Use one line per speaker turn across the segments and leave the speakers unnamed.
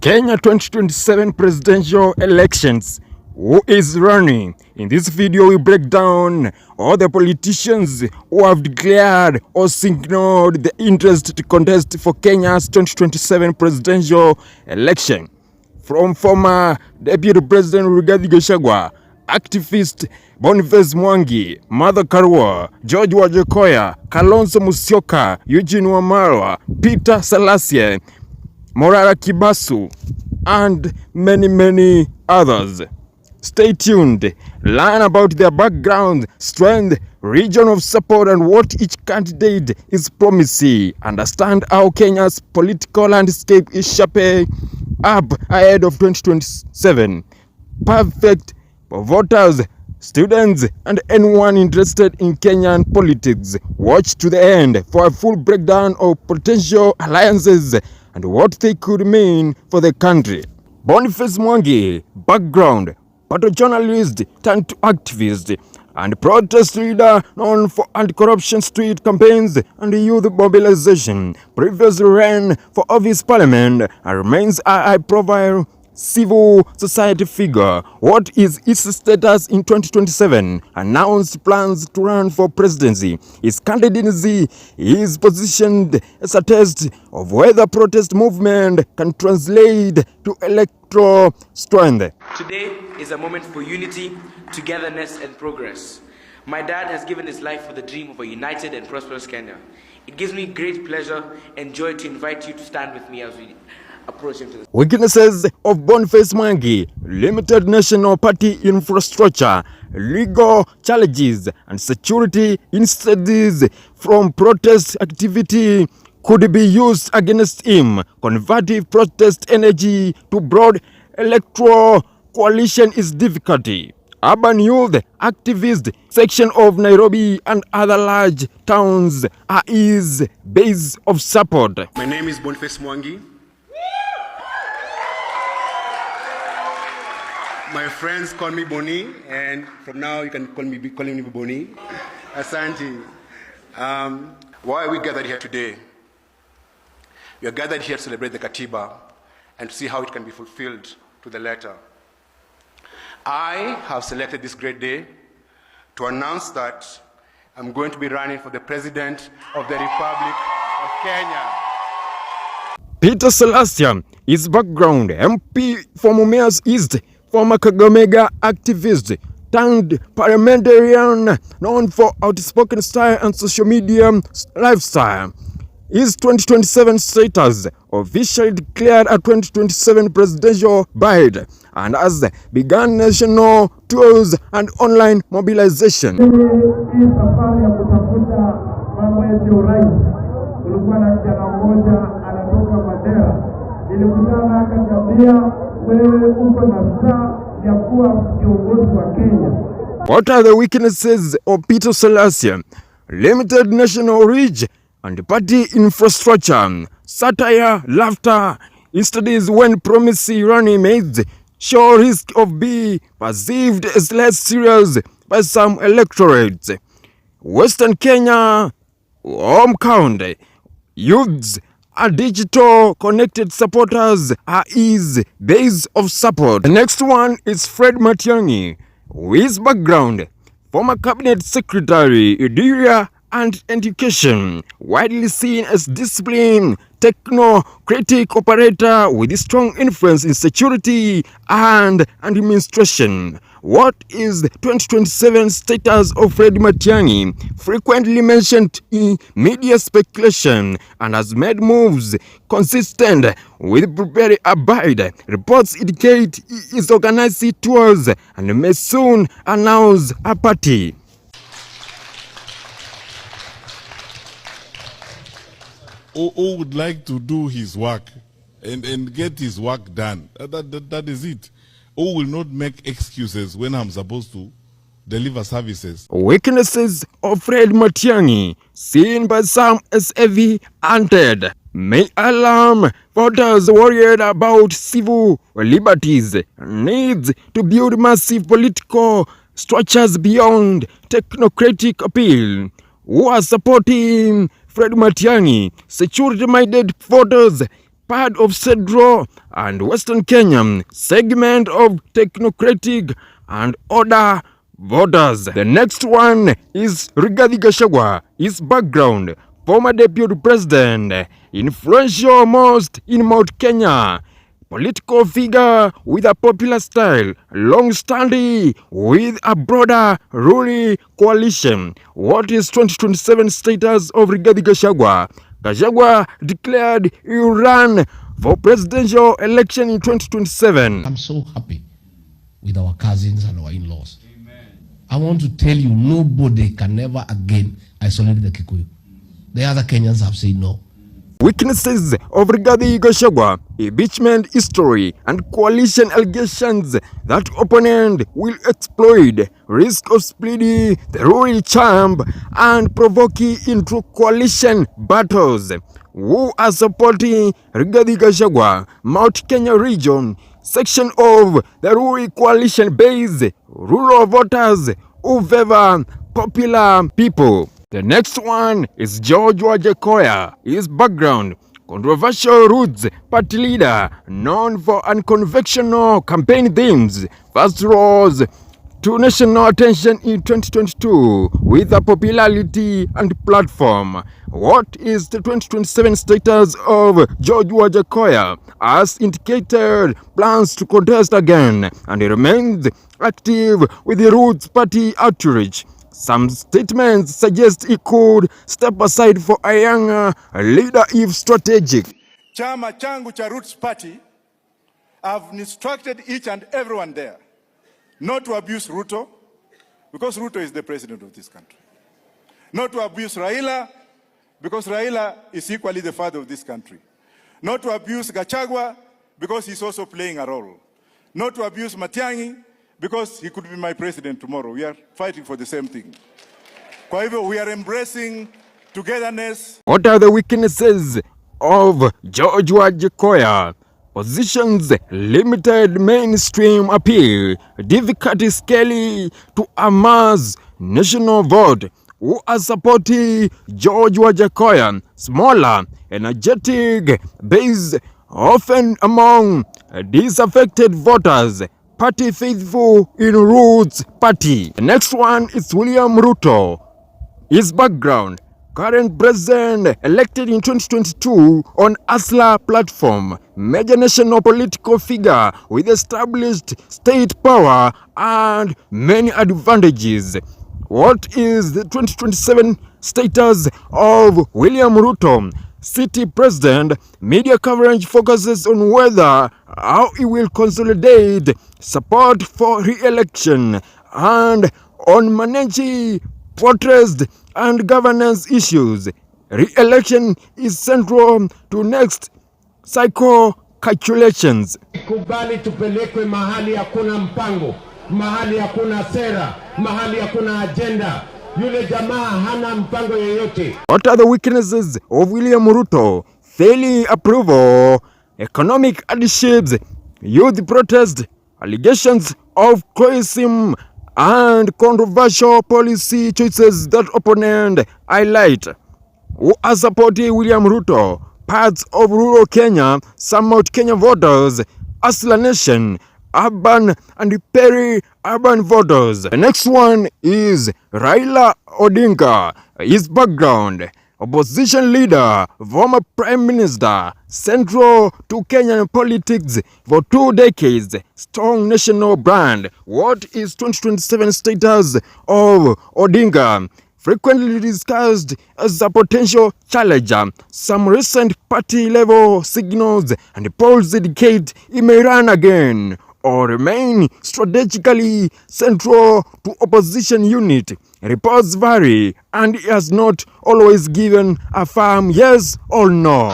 Kenya 2027 presidential elections. Who is running? In this video, we break down all the politicians who have declared or signaled the interest to contest for Kenya's 2027 presidential election. From former Deputy President Rigathi Gachagua, activist Boniface Mwangi, Mother Karua, George Wajackoyah, Kalonzo Musyoka, Eugene Wamalwa, Peter Salasya, Morara Kibasu, and many others. Stay tuned, learn about their background, strength, region of support, and what each candidate is promising. Understand how Kenya's political landscape is shaping up ahead of 2027. Perfect for voters, students, and anyone interested in Kenyan politics. Watch to the end for a full breakdown of potential alliances and what they could mean for the country. Boniface Mwangi, background, photojournalist turned to activist and protest leader known for anti-corruption street campaigns and youth mobilization. Previously ran for office parliament and remains a high-profile civil society figure. What is its status in 2027? Announced plans to run for presidency. His candidacy is positioned as a test of whether protest movement can translate to electoral strength.
Today is a moment for unity, togetherness, and progress. My dad has given his life for the dream of a united and prosperous Kenya. It gives me great pleasure and joy to invite you to stand with me as we approach him to the
weaknesses of Boniface Mwangi: limited national party infrastructure, legal challenges, and security incidents from protest activity could be used against him. Converting protest energy to broad electoral coalition is difficult. Urban youth activist section of Nairobi and other large towns are his base of support.
My name is Boniface Mwangi. My friends call me Boni, and from now you can call me Boni. Asante. Why are we gathered here today? We are gathered here to celebrate the Katiba and to see how it can be fulfilled to the letter. I have selected this great day to announce that I'm going to be running for the President of the Republic of Kenya.
Peter Salasya, his background: MP for Mumias East, former Kakamega activist turned parliamentarian known for outspoken style and social media lifestyle. His 2027 status officially declared a 2027 presidential bid and has begun national tours and online mobilization. What are the weaknesses of Peter Salasya? Limited national reach and party infrastructure, satire, laughter, instead when promising running mates show risk of being perceived as less serious by some electorates. Western Kenya, home county, youths and digital connected supporters are his base of support. The next one is Fred Matiang'i, his background: former cabinet secretary, Idea and education, widely seen as disciplined, technocratic operator with strong influence in security and administration. What is the 2027 status of Fred Matiang'i? Frequently mentioned in media speculation and has made moves consistent with preparing a bid. Reports indicate he is organizing tours and may soon announce a party.
Who would like to do his work and get his work done. That is it. Who will not make excuses when I'm supposed to deliver services.
Weaknesses of Fred Matiang'i, seen by some as heavy-handed, may alarm voters worried about civil liberties, needs to build massive political structures beyond technocratic appeal. Who are supporting Fred Matiang'i? Security-minded voters part of Central and Western Kenya segment of technocratic and other voters. The next one is Rigathi Gachagua. His background: former Deputy President, influential most in Mount Kenya, political figure with a popular style, long-standing with a broader ruling coalition. What is 2027 status of Rigathi Gachagua? Gachagua declared he will run for presidential election in 2027.
I'm so happy with our cousins and our in-laws. I want to tell you, nobody can never again isolate the Kikuyu. The other Kenyans have said no.
Weaknesses of Rigathi Gachagua: impeachment history and coalition allegations that opponent will exploit, risk of splitting the ruling champ and provoking into coalition battles. Who are supporting Rigathi Gachagua? Mount Kenya region section of the ruling coalition base, rural voters who favor popular people. The next one is George Wajackoyah. His background: controversial roots party leader known for unconventional campaign themes. First rose to national attention in 2022 with a popularity and platform. What is the 2027 status of George Wajackoyah? As indicated, plans to contest again, and he remains active with the Roots Party outreach. Some statements suggest he could step aside for a younger leader if strategic.
Chama changu cha Roots Party, I've instructed each and everyone there not to abuse Ruto, because Ruto is the president of this country. Not to abuse Raila, because Raila is equally the father of this country. Not to abuse Gachagua, because he's also playing a role. Not to abuse Matiang'i, because he could be my president tomorrow. We are fighting for the same thing. Kwa hivyo, we are embracing togetherness.
What are the weaknesses of George Wajackoyah? Positions: limited mainstream appeal, difficulty scaling to amass national vote. Who are supporting George Wajackoyah? Smaller, energetic base, often among disaffected voters, party faithful in Roots Party. The next one is William Ruto. His background: current president elected in 2022 on Asla platform, major national political figure with established state power and many advantages. What is the 2027 status of William Ruto? City president, media coverage focuses on whether how he will consolidate support for re-election and on managing protest and governance issues. Re-election is central to next cycle calculations.
Kubali tupelekwe mahali hakuna mpango, mahali hakuna sera, mahali hakuna agenda. Yule jamaa hana mpango yoyote.
What are the weaknesses of William Ruto? Failing approval, economic hardships, youth protest, allegations of cronyism, and controversial policy choices that opponent highlight. Who are supporting William Ruto? Parts of rural Kenya, some Mount Kenya voters, Asla Nation, urban and peri-urban voters. The next one is Raila Odinga. His background: opposition leader, former prime minister, central to Kenyan politics for 2 decades, strong national brand. What is 2027 status of Odinga? Frequently discussed as a potential challenger. Some recent party level signals and polls indicate he may run again or remain strategically central to opposition unit. Reports vary, and he has not always given a firm yes or no.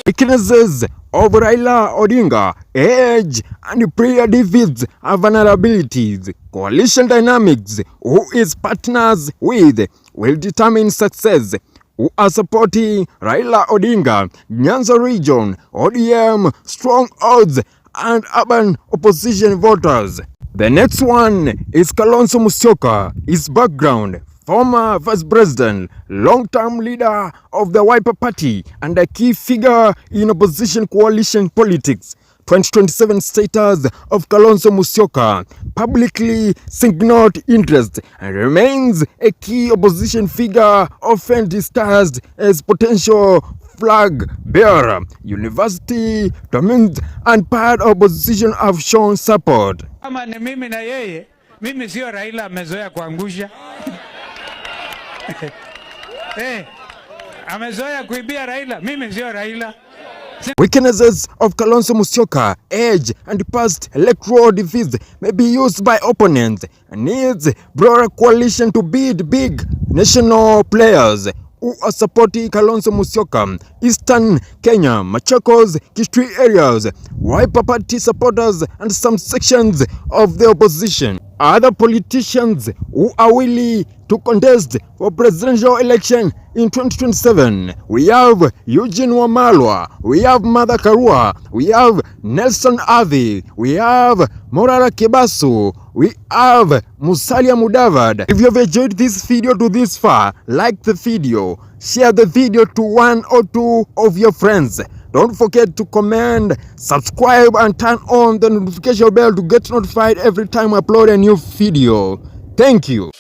Weaknesses of Raila Odinga: age and prior defeats and vulnerabilities. Coalition dynamics: who is partners with will determine success. Who are supporting Raila Odinga? Nyanza region, ODM, strong odds, and urban opposition voters. The next one is Kalonzo Musyoka. His background: former Vice President, long-term leader of the Wiper Party, and a key figure in opposition coalition politics. 2027 status of Kalonzo Musyoka: publicly signaled interest and remains a key opposition figure, often discussed as potential flag bearer. University, domains and part of opposition have shown support.
Kama ni mimi na yeye, mimi sio Raila amezoea kuangusha. Amezoea kuibia Raila, mimi sio Raila.
Weaknesses of Kalonzo Musyoka: age and past electoral defeats may be used by opponents, and needs broader coalition to beat big national players who are supporting Kalonzo Musyoka. Eastern Kenya, Machakos, Kitui areas, Wiper Party supporters and some sections of the opposition. Other politicians who are willing to contest for presidential election in 2027. We have Eugene Wamalwa, we have Mother Karua, we have Nelson Havi, we have Morara Kebasu, we have Musalia Mudavadi. If you have enjoyed this video to this far, like the video, share the video to 1 or 2 of your friends. Don't forget to comment, subscribe and turn on the notification bell to get notified every time I upload a new video. Thank you.